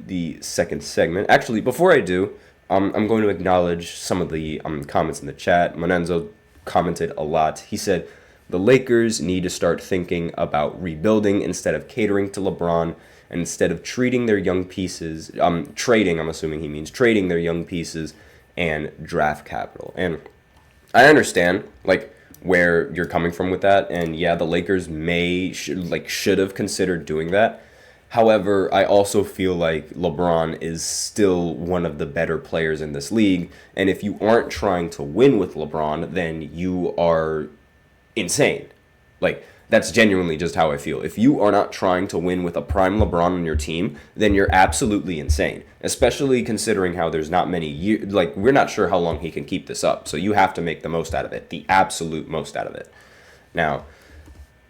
the second segment. Actually, before I do, I'm going to acknowledge some of the comments in the chat. Monenzo commented a lot. He said, the Lakers need to start thinking about rebuilding instead of catering to LeBron, and instead of treating their young pieces, trading, I'm assuming he means trading their young pieces and draft capital. And I understand, like, where you're coming from with that, and yeah, the Lakers should have considered doing that. However, I also feel like LeBron is still one of the better players in this league, and if you aren't trying to win with LeBron, then you are insane. Like, that's genuinely just how I feel. If you are not trying to win with a prime LeBron on your team, then you're absolutely insane. Especially considering how there's not many years, like, we're not sure how long he can keep this up. So you have to make the most out of it, the absolute most out of it. Now,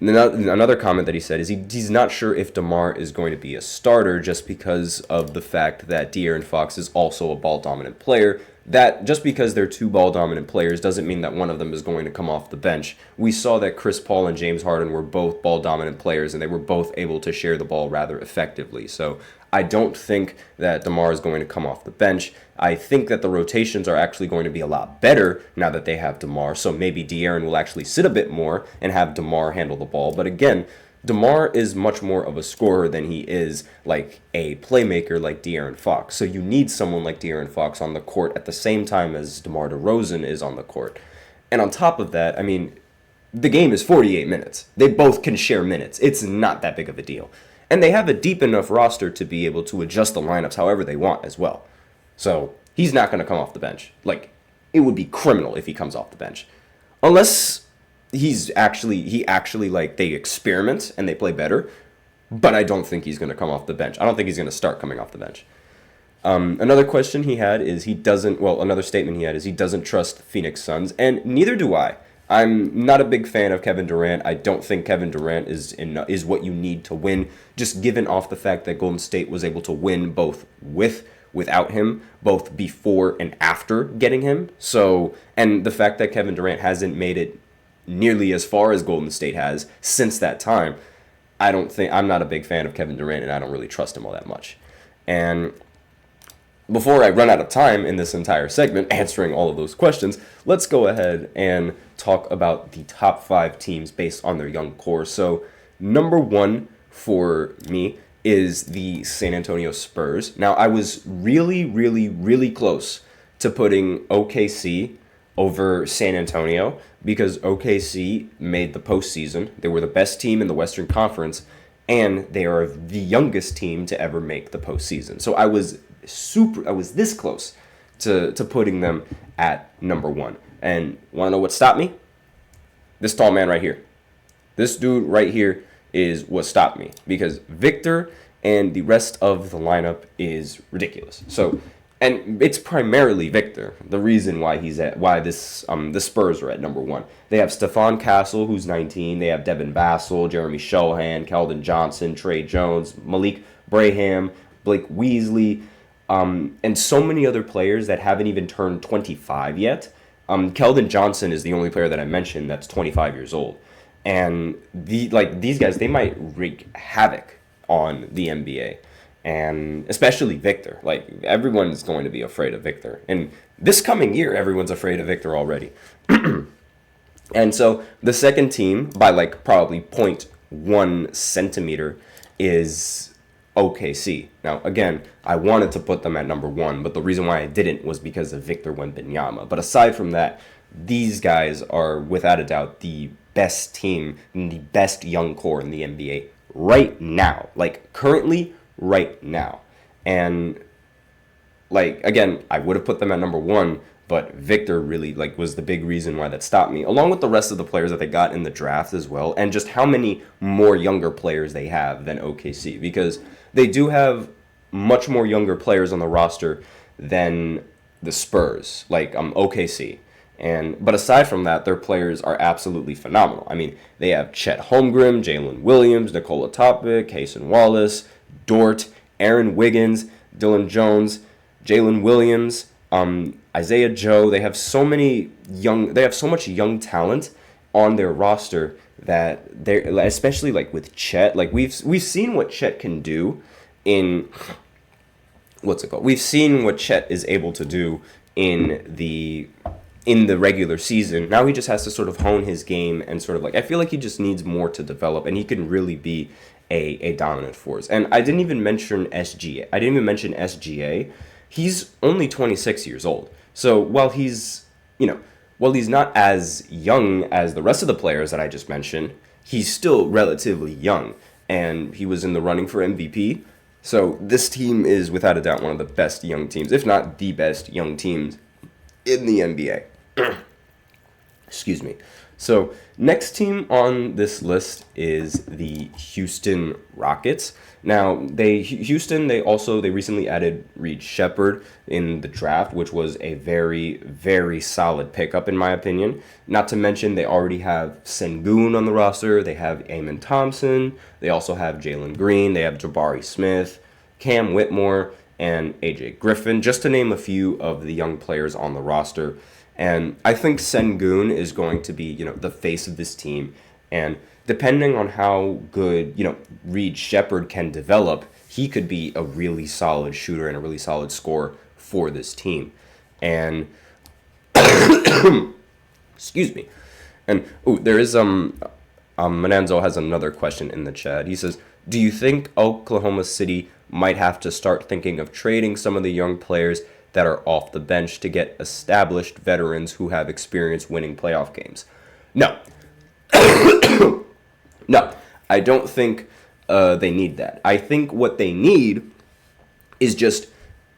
another comment that he said is he's not sure if DeMar is going to be a starter just because of the fact that De'Aaron Fox is also a ball-dominant player. That just because they're two ball-dominant players doesn't mean that one of them is going to come off the bench. We saw that Chris Paul and James Harden were both ball-dominant players, and they were both able to share the ball rather effectively. So I don't think that DeMar is going to come off the bench. I think that the rotations are actually going to be a lot better now that they have DeMar. So maybe De'Aaron will actually sit a bit more and have DeMar handle the ball. But again, DeMar is much more of a scorer than he is like a playmaker like De'Aaron Fox. So you need someone like De'Aaron Fox on the court at the same time as DeMar DeRozan is on the court. And on top of that, I mean, the game is 48 minutes. They both can share minutes. It's not that big of a deal. And they have a deep enough roster to be able to adjust the lineups however they want as well. So he's not going to come off the bench. Like, it would be criminal if he comes off the bench. Unless he actually like, they experiment and they play better. But I don't think he's going to come off the bench. I don't think he's going to start coming off the bench. Another question he had is another statement he had is he doesn't trust Phoenix Suns, and neither do I. I'm not a big fan of Kevin Durant. I don't think Kevin Durant is what you need to win, just given off the fact that Golden State was able to win both without him, both before and after getting him. So, and the fact that Kevin Durant hasn't made it nearly as far as Golden State has since that time, I'm not a big fan of Kevin Durant, and I don't really trust him all that much. And before I run out of time in this entire segment answering all of those questions, let's go ahead and talk about the top 5 teams based on their young core. So, number 1 for me is the San Antonio Spurs. Now, I was really, really, really close to putting OKC over San Antonio because OKC made the postseason. They were the best team in the Western Conference, and they are the youngest team to ever make the postseason. So I was this close to putting them at number 1. And want to know what stopped me? This tall man right here. This dude right here is what stopped me, because Victor and the rest of the lineup is ridiculous. So, and it's primarily Victor, the reason why the Spurs are at number 1. They have Stephon Castle, who's 19. They have Devin Vassell, Jeremy Shohan, Keldon Johnson, Trey Jones, Malik Braham, Blake Weasley, and so many other players that haven't even turned 25 yet. Keldon Johnson is the only player that I mentioned that's 25 years old. And these guys, they might wreak havoc on the NBA. And especially Victor. Like, everyone's going to be afraid of Victor. And this coming year, everyone's afraid of Victor already. And so the second team, by like probably 0.1 centimeter, is OKC. Now, again, I wanted to put them at number 1, but the reason why I didn't was because of Victor Wembanyama. But aside from that, these guys are without a doubt the best team and the best young core in the NBA right now. Like, currently, right now. And like, again, I would have put them at number 1, but Victor really was the big reason why that stopped me, along with the rest of the players that they got in the draft as well, and just how many more younger players they have than OKC, because they do have much more younger players on the roster than the Spurs, like OKC. But aside from that, their players are absolutely phenomenal. I mean, they have Chet Holmgren, Jalen Williams, Nikola Topic, Cason Wallace, Dort, Aaron Wiggins, Dylan Jones, Jalen Williams, Isaiah Joe. They have so much young talent on their roster that they're, especially like with Chet, like we've seen what Chet can do in what's it called? We've seen what Chet is able to do in the regular season. Now he just has to sort of hone his game and sort of like, I feel like he just needs more to develop, and he can really be a dominant force. And I didn't even mention SGA. I didn't even mention SGA. He's only 26 years old. So while he's not as young as the rest of the players that I just mentioned, he's still relatively young, and he was in the running for MVP. So this team is without a doubt one of the best young teams, if not the best young teams in the NBA. Excuse me. So next team on this list is the Houston Rockets. Now they recently added Reed Shepherd in the draft, which was a very, very solid pickup in my opinion. Not to mention they already have Sengun on the roster. They have Amen Thompson. They also have Jalen Green. They have Jabari Smith, Cam Whitmore, and AJ Griffin, just to name a few of the young players on the roster. And I think Sengun is going to be, the face of this team. And depending on how good, Reed Shepherd can develop, he could be a really solid shooter and a really solid scorer for this team. And excuse me. And there is Mananzo has another question in the chat. He says, "Do you think Oklahoma City might have to start thinking of trading some of the young players that are off the bench to get established veterans who have experience winning playoff games?" No. No, I don't think they need that. I think what they need is just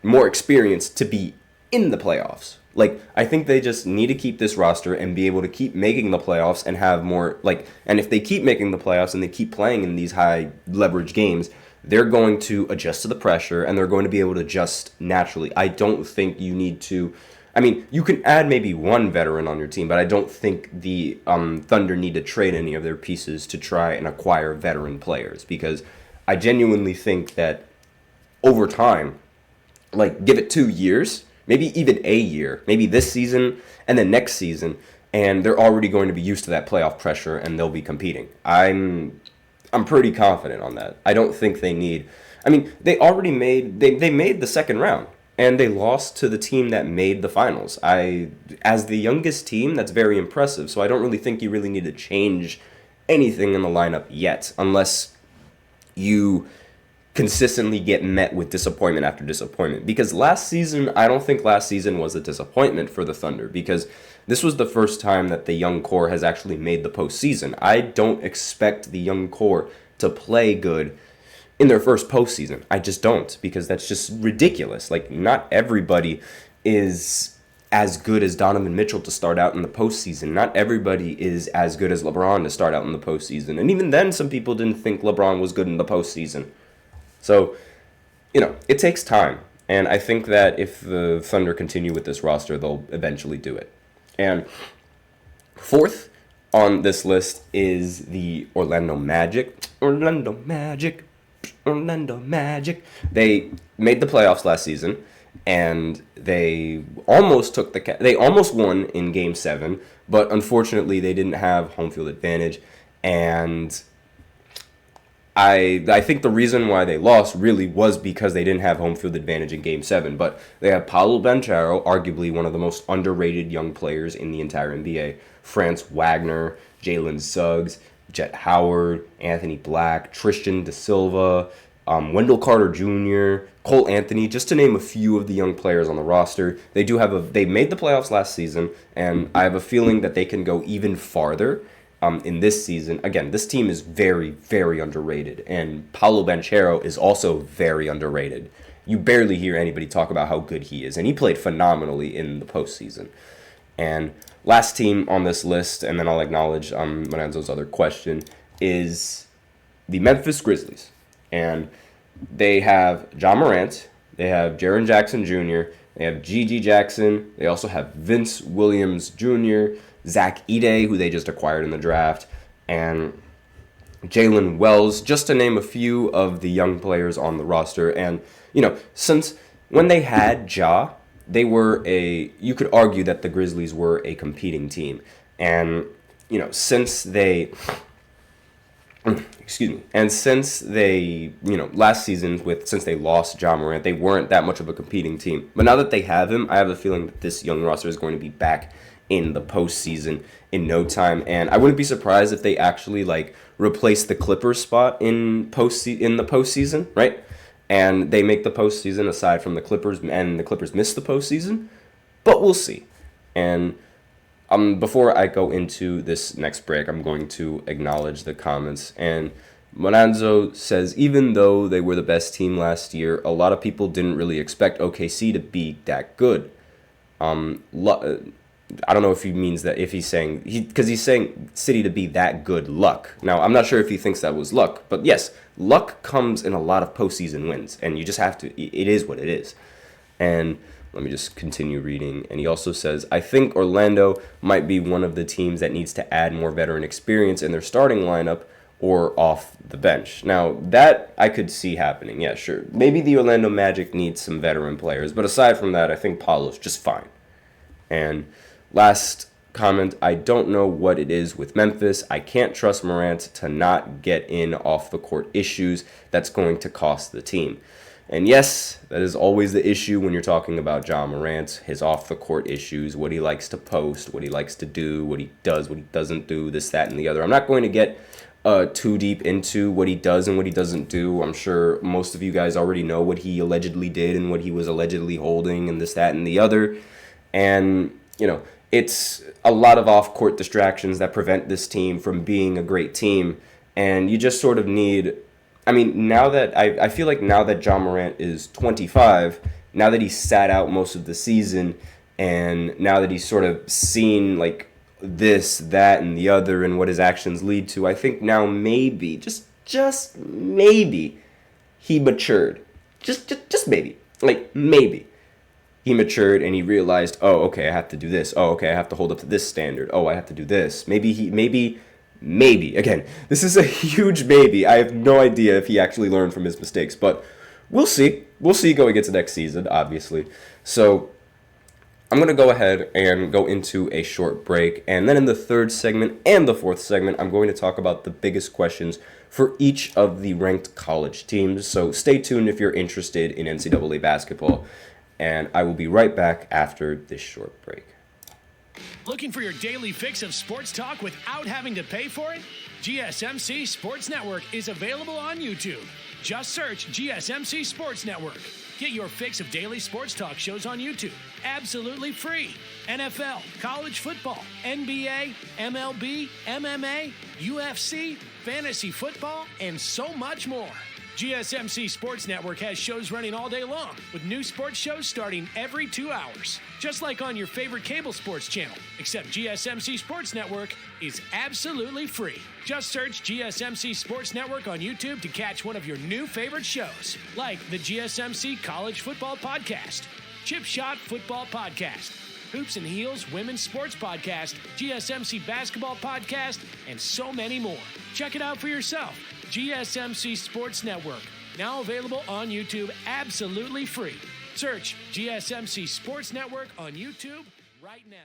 more experience to be in the playoffs. Like, I think they just need to keep this roster and be able to keep making the playoffs and have more, and if they keep making the playoffs and they keep playing in these high leverage games, they're going to adjust to the pressure, and they're going to be able to adjust naturally. I don't think you need to... you can add maybe one veteran on your team, but I don't think the Thunder need to trade any of their pieces to try and acquire veteran players, because I genuinely think that over time, give it 2 years, maybe even a year, maybe this season and then next season, and they're already going to be used to that playoff pressure, and they'll be competing. I'm pretty confident on that. I don't think they need... they already made... They made the second round, and they lost to the team that made the finals. As the youngest team, that's very impressive, so I don't really think you really need to change anything in the lineup yet, unless you consistently get met with disappointment after disappointment. Because I don't think last season was a disappointment for the Thunder, because this was the first time that the young core has actually made the postseason. I don't expect the young core to play good in their first postseason. I just don't, because that's just ridiculous. Not everybody is as good as Donovan Mitchell to start out in the postseason. Not everybody is as good as LeBron to start out in the postseason. And even then, some people didn't think LeBron was good in the postseason. So, it takes time. And I think that if the Thunder continue with this roster, they'll eventually do it. And fourth on this list is the Orlando Magic. Orlando Magic. They made the playoffs last season, and they almost won in Game 7, but unfortunately they didn't have home field advantage. And I think the reason why they lost really was because they didn't have home field advantage in Game 7. But they have Paolo Banchero, arguably one of the most underrated young players in the entire NBA. Franz Wagner, Jalen Suggs, Jet Howard, Anthony Black, Tristan Da Silva, Wendell Carter Jr., Cole Anthony, just to name a few of the young players on the roster. They made the playoffs last season, and I have a feeling that they can go even farther in this season. Again, this team is very, very underrated, and Paolo Banchero is also very underrated. You barely hear anybody talk about how good he is, and he played phenomenally in the postseason. And last team on this list, and then I'll acknowledge Mananzo's other question, is the Memphis Grizzlies. And they have John Morant, they have Jaren Jackson Jr., they have Gigi Jackson, they also have Vince Williams Jr., Zach Edey, who they just acquired in the draft, and Jalen Wells, just to name a few of the young players on the roster. And, since when they had Ja, you could argue that the Grizzlies were a competing team. And, since they Excuse me. And since they, last season, since they lost Ja Morant, they weren't that much of a competing team. But now that they have him, I have a feeling that this young roster is going to be back in the postseason in no time. And I wouldn't be surprised if they actually replace the Clippers spot in the postseason, right? And they make the postseason aside from the Clippers, and the Clippers miss the postseason. But we'll see. And before I go into this next break, I'm going to acknowledge the comments. And Monanzo says, even though they were the best team last year, a lot of people didn't really expect OKC to be that good. I don't know if he means that, if he's saying, because he's saying City to be that good luck. Now, I'm not sure if he thinks that was luck, but yes, luck comes in a lot of postseason wins, and you just have to, it is what it is. And let me just continue reading. And he also says, I think Orlando might be one of the teams that needs to add more veteran experience in their starting lineup or off the bench. Now, that I could see happening. Yeah, sure. Maybe the Orlando Magic needs some veteran players. But aside from that, I think Paulo's just fine. And last comment, I don't know what it is with Memphis. I can't trust Morant to not get in off the court issues. That's going to cost the team. And yes, that is always the issue when you're talking about Ja Morant, his off-the-court issues, what he likes to post, what he likes to do, what he does, what he doesn't do, this, that, and the other. I'm not going to get too deep into what he does and what he doesn't do. I'm sure most of you guys already know what he allegedly did and what he was allegedly holding and this, that, and the other. And, it's a lot of off-court distractions that prevent this team from being a great team. And you just sort of need... now that I feel like now that Ja Morant is 25, now that he's sat out most of the season, and now that he's sort of seen this, that, and the other, and what his actions lead to, I think now maybe, just maybe, he matured. Just maybe. Maybe. He matured and he realized, oh, okay, I have to do this. Oh, okay, I have to hold up to this standard. Oh, I have to do this. Maybe, again, this is a huge maybe. I have no idea if he actually learned from his mistakes, but we'll see. We'll see going into next season, obviously. So I'm going to go ahead and go into a short break, and then in the third segment and the fourth segment, I'm going to talk about the biggest questions for each of the ranked college teams. So stay tuned if you're interested in NCAA basketball, and I will be right back after this short break. Looking for your daily fix of sports talk without having to pay for it? GSMC Sports Network is available on YouTube. Just search GSMC Sports Network. Get your fix of daily sports talk shows on YouTube, absolutely free. NFL, college football, NBA, MLB, MMA, UFC, fantasy football, and so much more. GSMC Sports Network has shows running all day long, with new sports shows starting every 2 hours. Just like on your favorite cable sports channel, except GSMC Sports Network is absolutely free. Just search GSMC Sports Network on YouTube to catch one of your new favorite shows, like the GSMC College Football Podcast, Chip Shot Football Podcast, Hoops and Heels Women's Sports Podcast, GSMC Basketball Podcast, and so many more. Check it out for yourself. GSMC Sports Network, now available on YouTube absolutely free. Search GSMC Sports Network on YouTube right now.